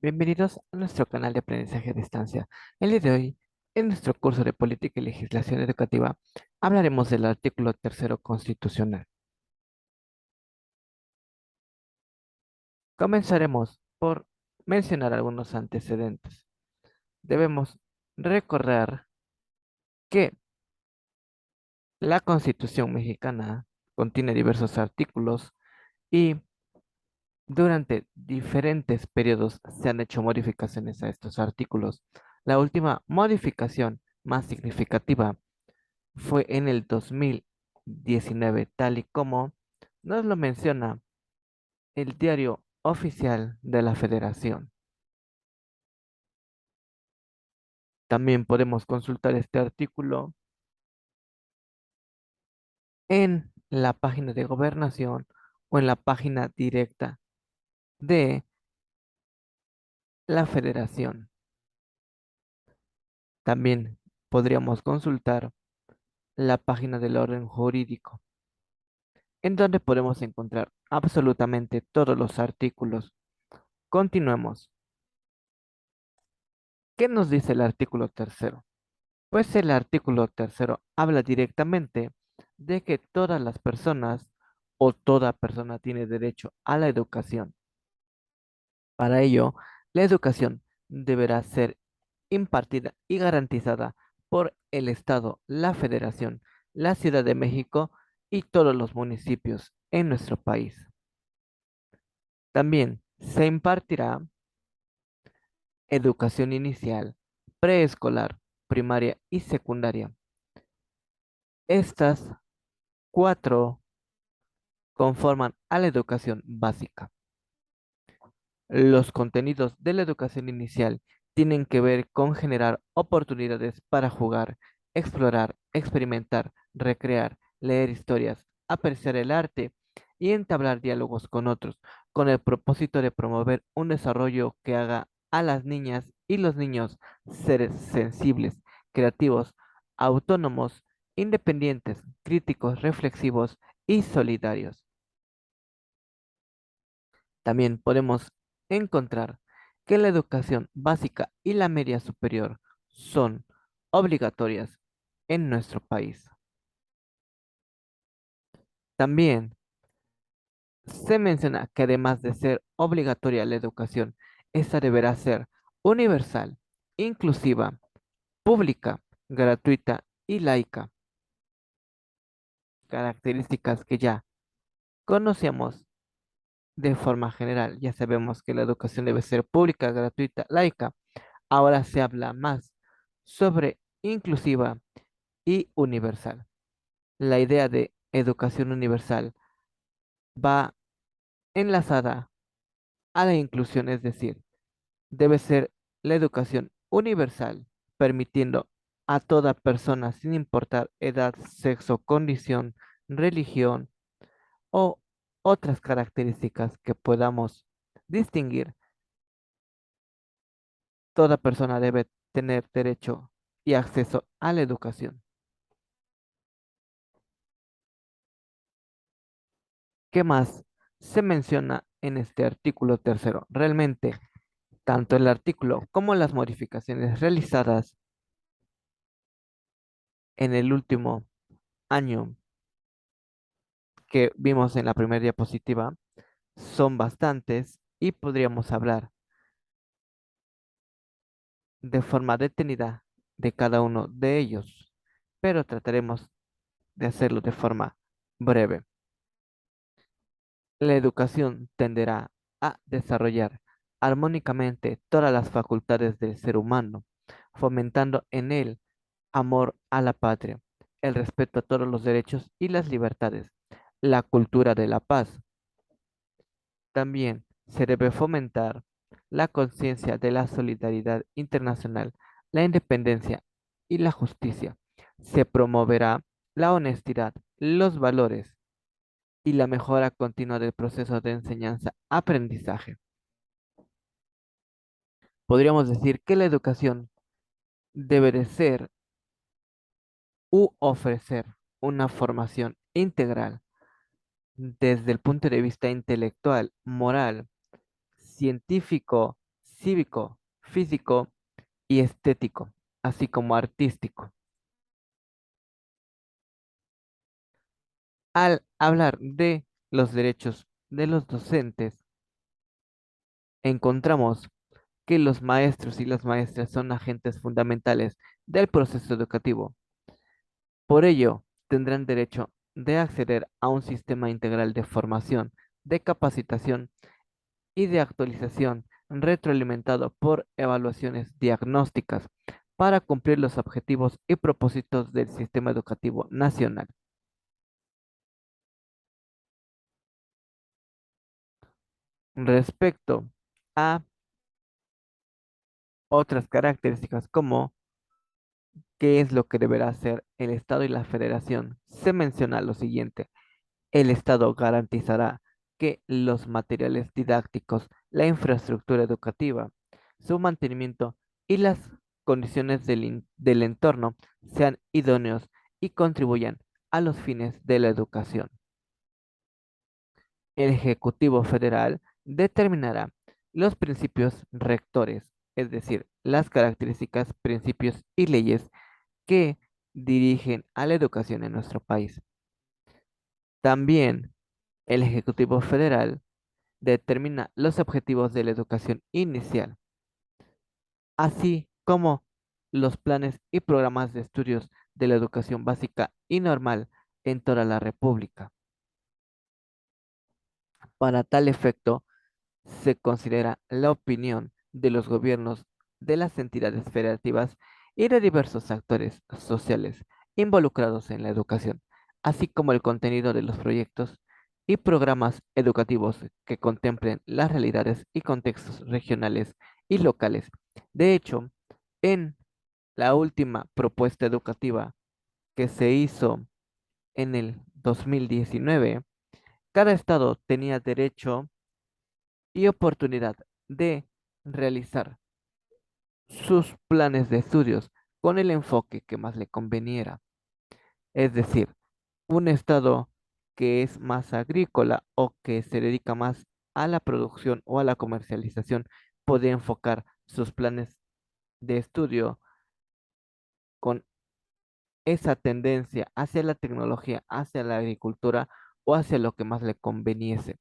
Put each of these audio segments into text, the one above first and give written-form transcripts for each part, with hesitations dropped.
Bienvenidos a nuestro canal de aprendizaje a distancia. El día de hoy, en nuestro curso de Política y Legislación Educativa, hablaremos del artículo tercero constitucional. Comenzaremos por mencionar algunos antecedentes. Debemos recordar que la Constitución mexicana contiene diversos artículos y durante diferentes periodos se han hecho modificaciones a estos artículos. La última modificación más significativa fue en el 2019, tal y como nos lo menciona el diario oficial de la Federación. También podemos consultar este artículo en la página de gobernación o en la página directa de la Federación. También podríamos consultar la página del orden jurídico, en donde podemos encontrar absolutamente todos los artículos. Continuemos. ¿Qué nos dice el artículo tercero? Pues el artículo tercero habla directamente de que todas las personas o toda persona tiene derecho a la educación. Para ello, la educación deberá ser impartida y garantizada por el Estado, la Federación, la Ciudad de México y todos los municipios en nuestro país. También se impartirá educación inicial, preescolar, primaria y secundaria. Estas cuatro conforman a la educación básica. Los contenidos de la educación inicial tienen que ver con generar oportunidades para jugar, explorar, experimentar, recrear, leer historias, apreciar el arte y entablar diálogos con otros, con el propósito de promover un desarrollo que haga a las niñas y los niños seres sensibles, creativos, autónomos, independientes, críticos, reflexivos y solidarios. También podemos encontrar que la educación básica y la media superior son obligatorias en nuestro país. También se menciona que además de ser obligatoria la educación, esta deberá ser universal, inclusiva, pública, gratuita y laica, características que ya conocíamos de forma general. Ya sabemos que la educación debe ser pública, gratuita, laica. Ahora se habla más sobre inclusiva y universal. La idea de educación universal va enlazada a la inclusión, es decir, debe ser la educación universal, permitiendo a toda persona, sin importar edad, sexo, condición, religión o otras características que podamos distinguir, toda persona debe tener derecho y acceso a la educación. ¿Qué más se menciona en este artículo tercero? Realmente, tanto el artículo como las modificaciones realizadas en el último año que vimos en la primera diapositiva son bastantes y podríamos hablar de forma detenida de cada uno de ellos, pero trataremos de hacerlo de forma breve. La educación tenderá a desarrollar armónicamente todas las facultades del ser humano, fomentando en él amor a la patria, el respeto a todos los derechos y las libertades, la cultura de la paz. También se debe fomentar la conciencia de la solidaridad internacional, la independencia y la justicia. Se promoverá la honestidad, los valores y la mejora continua del proceso de enseñanza-aprendizaje. Podríamos decir que la educación debe de ser u ofrecer una formación integral desde el punto de vista intelectual, moral, científico, cívico, físico y estético, así como artístico. Al hablar de los derechos de los docentes, encontramos que los maestros y las maestras son agentes fundamentales del proceso educativo. Por ello, tendrán derecho de acceder a un sistema integral de formación, de capacitación y de actualización retroalimentado por evaluaciones diagnósticas para cumplir los objetivos y propósitos del sistema educativo nacional. Respecto a otras características como qué es lo que deberá hacer el Estado y la Federación, se menciona lo siguiente. El Estado garantizará que los materiales didácticos, la infraestructura educativa, su mantenimiento y las condiciones del entorno sean idóneos y contribuyan a los fines de la educación. El Ejecutivo Federal determinará los principios rectores, es decir, las características, principios y leyes que dirigen a la educación en nuestro país. También el Ejecutivo Federal determina los objetivos de la educación inicial, así como los planes y programas de estudios de la educación básica y normal en toda la República. Para tal efecto, se considera la opinión de los gobiernos de las entidades federativas y de diversos actores sociales involucrados en la educación, así como el contenido de los proyectos y programas educativos que contemplen las realidades y contextos regionales y locales. De hecho, en la última propuesta educativa que se hizo en el 2019, cada estado tenía derecho y oportunidad de realizar sus planes de estudios con el enfoque que más le conveniera. Es decir, un estado que es más agrícola o que se dedica más a la producción o a la comercialización puede enfocar sus planes de estudio con esa tendencia hacia la tecnología, hacia la agricultura o hacia lo que más le conveniese.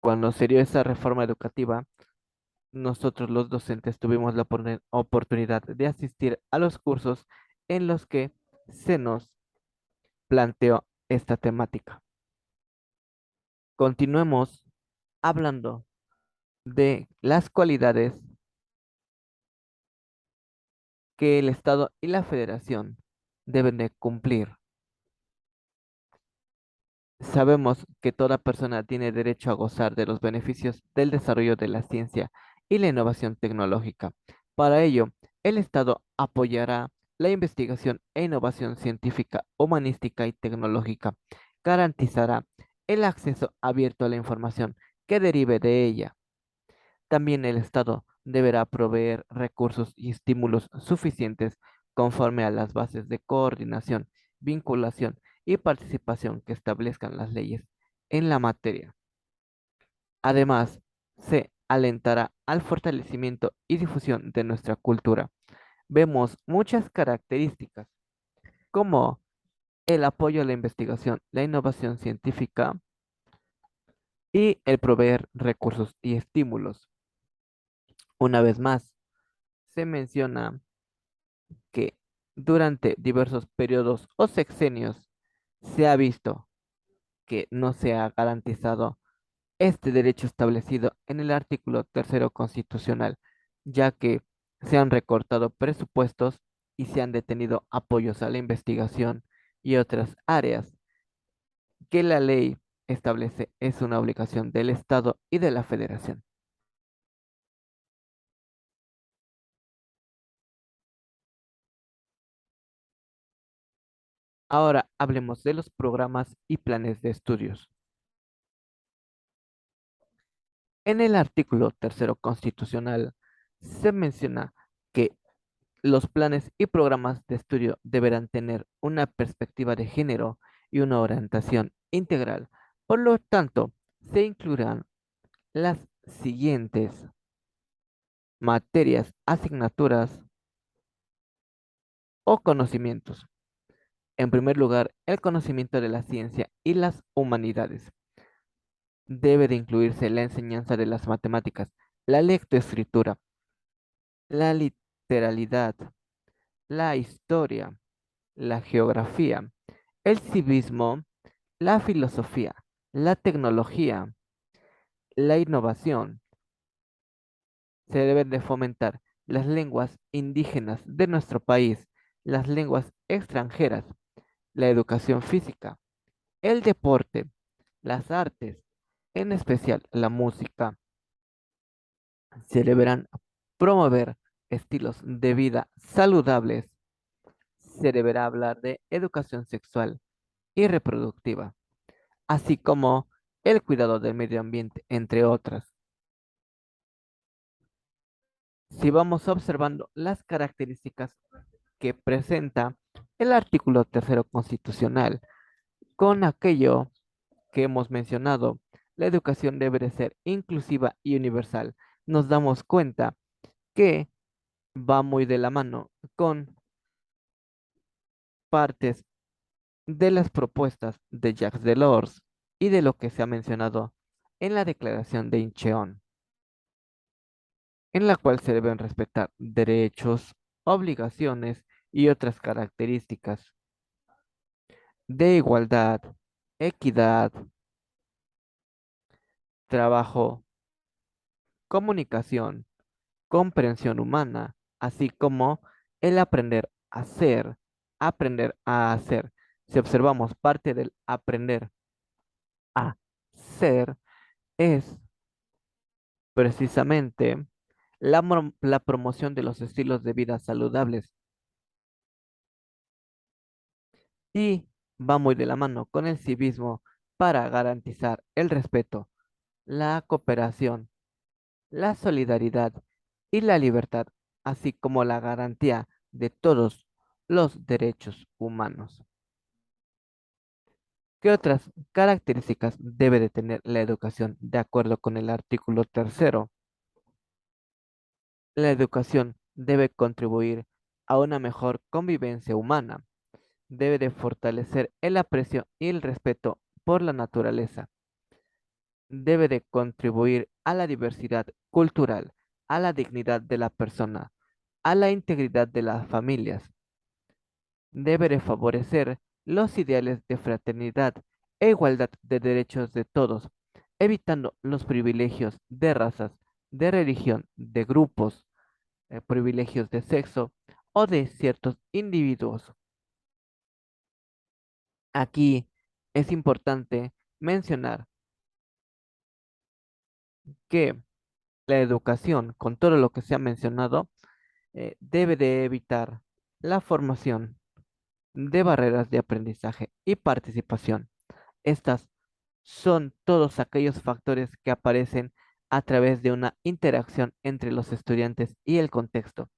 Cuando se dio esa reforma educativa, nosotros los docentes tuvimos la oportunidad de asistir a los cursos en los que se nos planteó esta temática. Continuemos hablando de las cualidades que el Estado y la Federación deben de cumplir. Sabemos que toda persona tiene derecho a gozar de los beneficios del desarrollo de la ciencia y la innovación tecnológica. Para ello, el Estado apoyará la investigación e innovación científica, humanística y tecnológica. Garantizará el acceso abierto a la información que derive de ella. También el Estado deberá proveer recursos y estímulos suficientes conforme a las bases de coordinación, vinculación y participación que establezcan las leyes en la materia. Además, se alentará al fortalecimiento y difusión de nuestra cultura. Vemos muchas características como el apoyo a la investigación, la innovación científica y el proveer recursos y estímulos. Una vez más, se menciona que durante diversos periodos o sexenios se ha visto que no se ha garantizado este derecho establecido en el artículo tercero constitucional, ya que se han recortado presupuestos y se han detenido apoyos a la investigación y otras áreas que la ley establece es una obligación del Estado y de la Federación. Ahora hablemos de los programas y planes de estudios. En el artículo tercero constitucional se menciona que los planes y programas de estudio deberán tener una perspectiva de género y una orientación integral. Por lo tanto, se incluirán las siguientes materias, asignaturas o conocimientos. En primer lugar, el conocimiento de la ciencia y las humanidades. Debe de incluirse la enseñanza de las matemáticas, la lectoescritura, la literalidad, la historia, la geografía, el civismo, la filosofía, la tecnología, la innovación. Se deben de fomentar las lenguas indígenas de nuestro país, las lenguas extranjeras, la educación física, el deporte, las artes, en especial la música. Se deberán promover estilos de vida saludables. Se deberá hablar de educación sexual y reproductiva, así como el cuidado del medio ambiente, entre otras. Si vamos observando las características que presenta el artículo tercero constitucional con aquello que hemos mencionado, la educación debe de ser inclusiva y universal. Nos damos cuenta que va muy de la mano con partes de las propuestas de Jacques Delors y de lo que se ha mencionado en la Declaración de Incheon, en la cual se deben respetar derechos, obligaciones y otras características de igualdad, equidad, trabajo, comunicación, comprensión humana, así como el aprender a hacer. Si observamos parte del aprender a ser, es precisamente la promoción de los estilos de vida saludables y va muy de la mano con el civismo para garantizar el respeto, la cooperación, la solidaridad y la libertad, así como la garantía de todos los derechos humanos. ¿Qué otras características debe de tener la educación de acuerdo con el artículo tercero? La educación debe contribuir a una mejor convivencia humana, debe de fortalecer el aprecio y el respeto por la naturaleza, debe de contribuir a la diversidad cultural, a la dignidad de la persona, a la integridad de las familias, debe de favorecer los ideales de fraternidad e igualdad de derechos de todos, evitando los privilegios de razas, de religión, de grupos, privilegios de sexo o de ciertos individuos. Aquí es importante mencionar que la educación, con todo lo que se ha mencionado, debe de evitar la formación de barreras de aprendizaje y participación. Estas son todos aquellos factores que aparecen a través de una interacción entre los estudiantes y el contexto,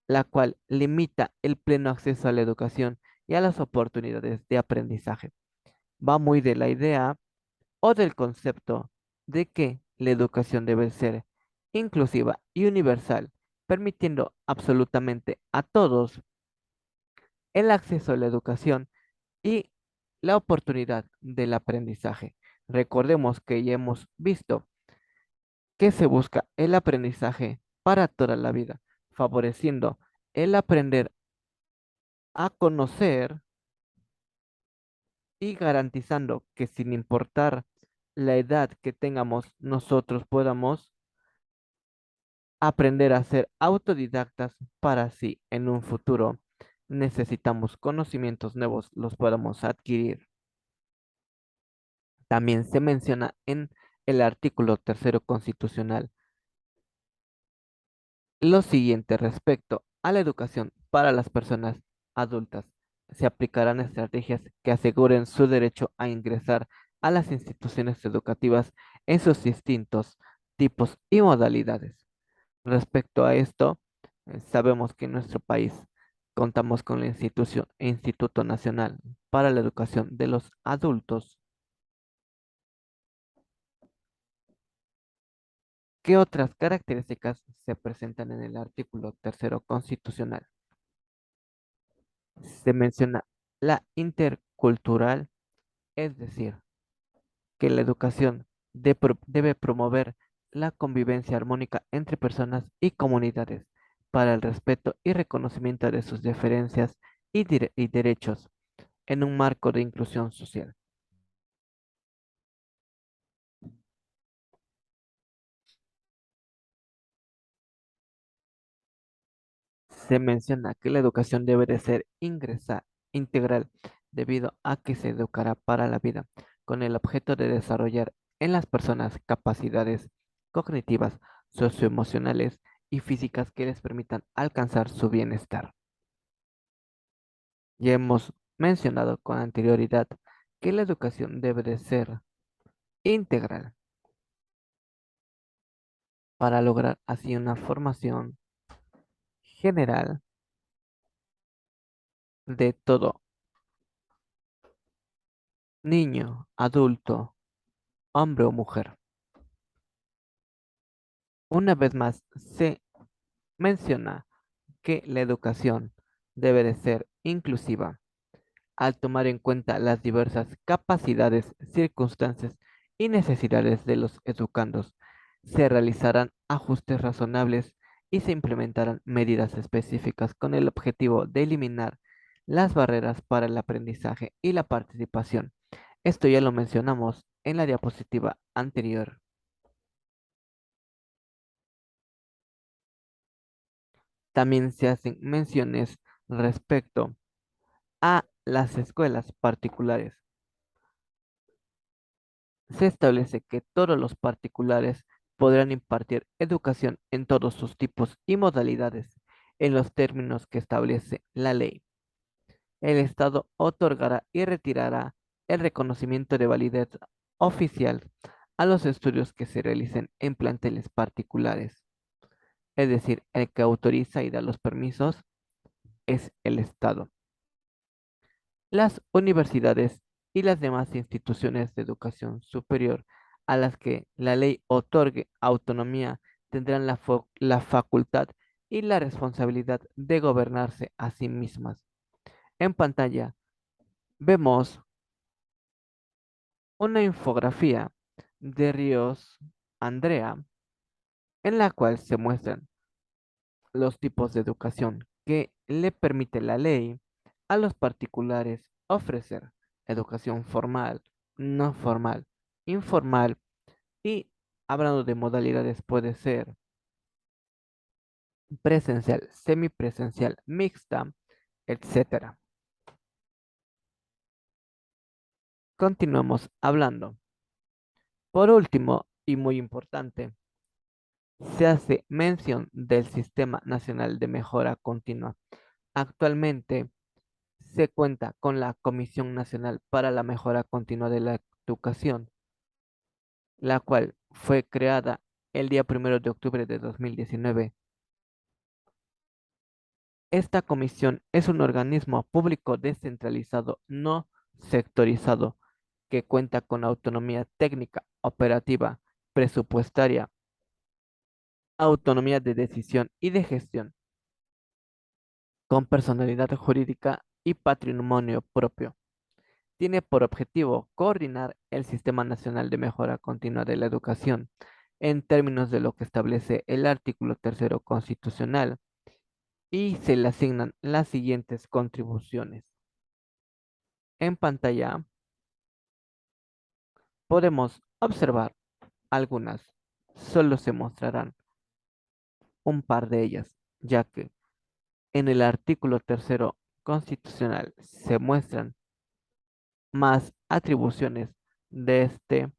la cual limita el pleno acceso a la educación y a las oportunidades de aprendizaje. Va muy de la idea o del concepto de que la educación debe ser inclusiva y universal, permitiendo absolutamente a todos el acceso a la educación y la oportunidad del aprendizaje. Recordemos que ya hemos visto que se busca el aprendizaje para toda la vida, favoreciendo el aprender a conocer y garantizando que sin importar la edad que tengamos, nosotros podamos aprender a ser autodidactas para si en un futuro necesitamos conocimientos nuevos, los podamos adquirir. También se menciona en el artículo tercero constitucional lo siguiente respecto a la educación para las personas adultas. Se aplicarán estrategias que aseguren su derecho a ingresar a las instituciones educativas en sus distintos tipos y modalidades. Respecto a esto, sabemos que en nuestro país contamos con la institución Instituto Nacional para la Educación de los Adultos, ¿Qué otras características se presentan en el artículo tercero constitucional? Se menciona la intercultural, es decir, que la educación debe promover la convivencia armónica entre personas y comunidades para el respeto y reconocimiento de sus diferencias y derechos en un marco de inclusión social. Se menciona que la educación debe de ser integral debido a que se educará para la vida con el objeto de desarrollar en las personas capacidades cognitivas, socioemocionales y físicas que les permitan alcanzar su bienestar. Ya hemos mencionado con anterioridad que la educación debe de ser integral para lograr así una formación general de todo niño, adulto, hombre o mujer. Una vez más, se menciona que la educación debe de ser inclusiva al tomar en cuenta las diversas capacidades, circunstancias y necesidades de los educandos. Se realizarán ajustes razonables y se implementarán medidas específicas con el objetivo de eliminar las barreras para el aprendizaje y la participación. Esto ya lo mencionamos en la diapositiva anterior. También se hacen menciones respecto a las escuelas particulares. Se establece que todos los particulares podrán impartir educación en todos sus tipos y modalidades en los términos que establece la ley. El Estado otorgará y retirará el reconocimiento de validez oficial a los estudios que se realicen en planteles particulares. Es decir, el que autoriza y da los permisos es el Estado. Las universidades y las demás instituciones de educación superior a las que la ley otorgue autonomía tendrán la facultad y la responsabilidad de gobernarse a sí mismas. En pantalla vemos una infografía de Ríos Andrea en la cual se muestran los tipos de educación que le permite la ley a los particulares ofrecer educación formal, no formal, informal y hablando de modalidades puede ser presencial, semipresencial, mixta, etcétera. Continuamos hablando. Por último, y muy importante, se hace mención del Sistema Nacional de Mejora Continua. Actualmente se cuenta con la Comisión Nacional para la Mejora Continua de la Educación, la cual fue creada el día 1 de octubre de 2019. Esta comisión es un organismo público descentralizado, no sectorizado, que cuenta con autonomía técnica, operativa, presupuestaria, autonomía de decisión y de gestión, con personalidad jurídica y patrimonio propio. Tiene por objetivo coordinar el Sistema Nacional de Mejora Continua de la Educación en términos de lo que establece el artículo tercero constitucional y se le asignan las siguientes contribuciones. En pantalla podemos observar algunas, solo se mostrarán un par de ellas, ya que en el artículo tercero constitucional se muestran más atribuciones de este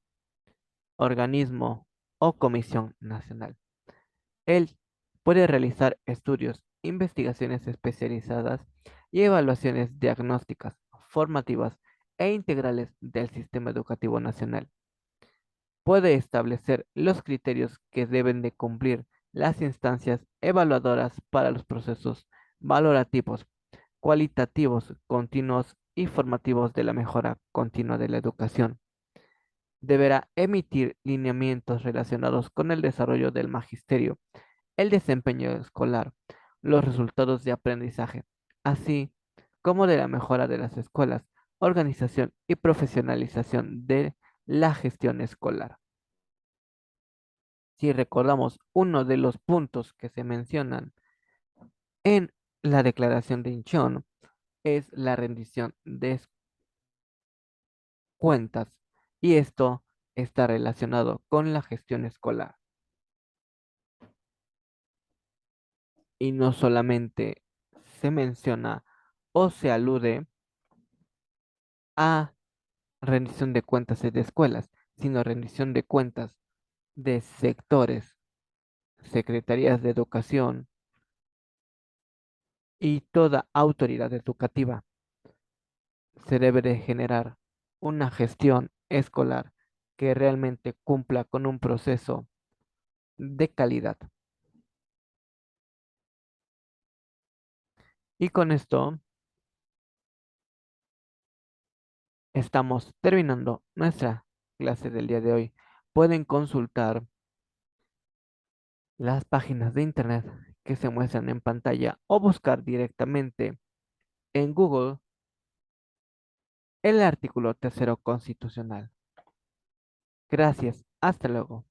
organismo o comisión nacional. Él puede realizar estudios, investigaciones especializadas y evaluaciones diagnósticas, formativas e integrales del sistema educativo nacional. Puede establecer los criterios que deben de cumplir las instancias evaluadoras para los procesos valorativos, cualitativos, continuos y formativos de la mejora continua de la educación. deberá emitir lineamientos relacionados con el desarrollo del magisterio, el desempeño escolar, los resultados de aprendizaje, así como de la mejora de las escuelas, organización y profesionalización de la gestión escolar. Si recordamos uno de los puntos que se mencionan en la declaración de Incheon, es la rendición de cuentas, y esto está relacionado con la gestión escolar. Y no solamente se menciona o se alude a rendición de cuentas de escuelas, sino rendición de cuentas de sectores, secretarías de educación y toda autoridad educativa. Se debe de generar una gestión escolar que realmente cumpla con un proceso de calidad. Y con esto estamos terminando nuestra clase del día de hoy. Pueden consultar las páginas de internet que se muestran en pantalla o buscar directamente en Google el artículo tercero constitucional. Gracias, hasta luego.